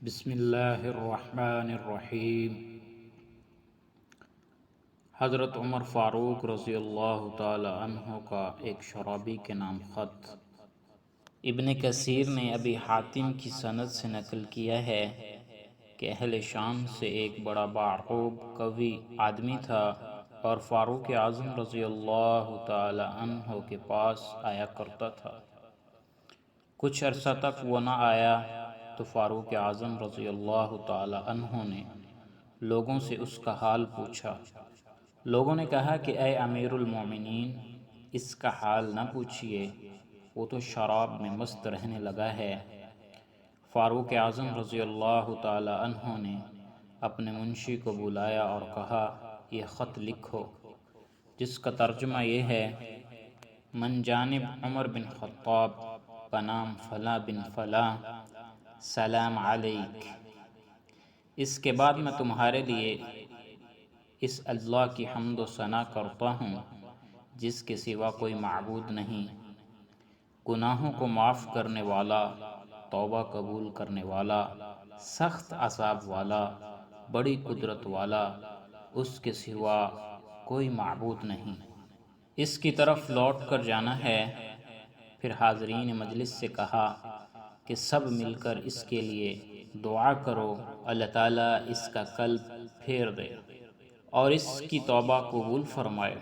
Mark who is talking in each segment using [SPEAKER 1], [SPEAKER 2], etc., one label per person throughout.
[SPEAKER 1] بسم اللہ الرحمن الرحیم۔ حضرت عمر فاروق رضی اللہ تعالی عنہ کا ایک شرابی کے نام خط۔ ابن کثیر نے ابی حاتم کی سند سے نقل کیا ہے کہ اہل شام سے ایک بڑا باعقوب قوی آدمی تھا اور فاروق اعظم رضی اللہ تعالی عنہ کے پاس آیا کرتا تھا۔ کچھ عرصہ تک وہ نہ آیا تو فاروق اعظم رضی اللہ تعالی عنہ نے لوگوں سے اس کا حال پوچھا۔ لوگوں نے کہا کہ اے امیر المومنین، اس کا حال نہ پوچھئے، وہ تو شراب میں مست رہنے لگا ہے۔ فاروق اعظم رضی اللہ تعالی عنہ نے اپنے منشی کو بلایا اور کہا، یہ خط لکھو، جس کا ترجمہ یہ ہے: من جانب عمر بن خطاب بنام فلاں بن فلاں، سلام علیک۔ اس کے بعد میں تمہارے لیے اس اللہ کی حمد و ثنا کرتا ہوں جس کے سوا کوئی معبود نہیں، گناہوں کو معاف کرنے والا، توبہ قبول کرنے والا، سخت عذاب والا، بڑی قدرت والا، اس کے سوا کوئی معبود نہیں۔ اس کی طرف لوٹ کر جانا ہے۔ پھر حاضرین مجلس سے کہا کہ سب مل کر اس کے لیے دعا کرو، اللہ تعالیٰ اس کا قلب پھیر دے اور اس کی توبہ قبول فرمائے۔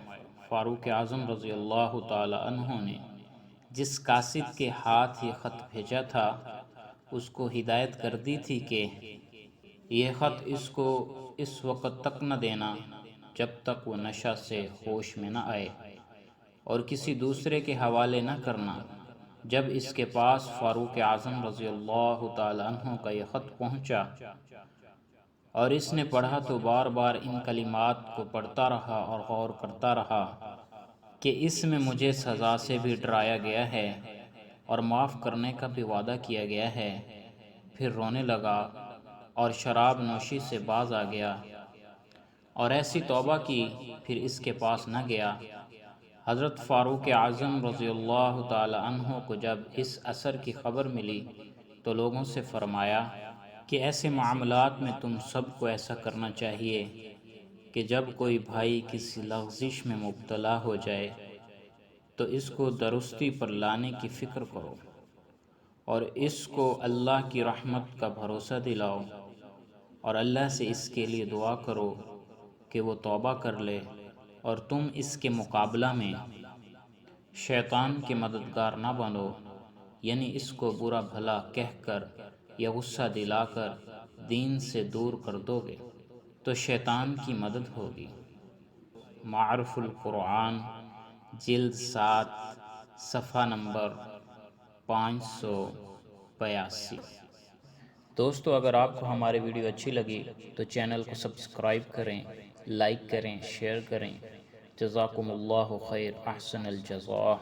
[SPEAKER 1] فاروق اعظم رضی اللہ تعالی عنہ نے جس قاصد کے ہاتھ یہ خط بھیجا تھا اس کو ہدایت کر دی تھی کہ یہ خط اس کو اس وقت تک نہ دینا جب تک وہ نشہ سے ہوش میں نہ آئے، اور کسی دوسرے کے حوالے نہ کرنا۔ جب اس کے پاس فاروق اعظم رضی اللہ تعالی عنہ کا یہ خط پہنچا اور اس نے پڑھا تو بار بار ان کلمات کو پڑھتا رہا اور غور کرتا رہا کہ اس میں مجھے سزا سے بھی ڈرایا گیا ہے اور معاف کرنے کا بھی وعدہ کیا گیا ہے۔ پھر رونے لگا اور شراب نوشی سے باز آ گیا اور ایسی توبہ کی، پھر اس کے پاس نہ گیا۔ حضرت فاروق اعظم رضی اللہ تعالی عنہ کو جب اس اثر کی خبر ملی تو لوگوں سے فرمایا کہ ایسے معاملات میں تم سب کو ایسا کرنا چاہیے کہ جب کوئی بھائی کسی لغزش میں مبتلا ہو جائے تو اس کو درستی پر لانے کی فکر کرو اور اس کو اللہ کی رحمت کا بھروسہ دلاؤ اور اللہ سے اس کے لیے دعا کرو کہ وہ توبہ کر لے، اور تم اس کے مقابلہ میں شیطان کے مددگار نہ بنو، یعنی اس کو برا بھلا کہہ کر یا غصہ دلا کر دین سے دور کر دو گے تو شیطان کی مدد ہوگی۔ معارف القرآن جلد 7 صفحہ نمبر 582۔ دوستو، اگر آپ کو ہماری ویڈیو اچھی لگی تو چینل کو سبسکرائب کریں، لائک کریں، شیئر کریں۔ جزاکم اللہ خیر، احسن الجزاء۔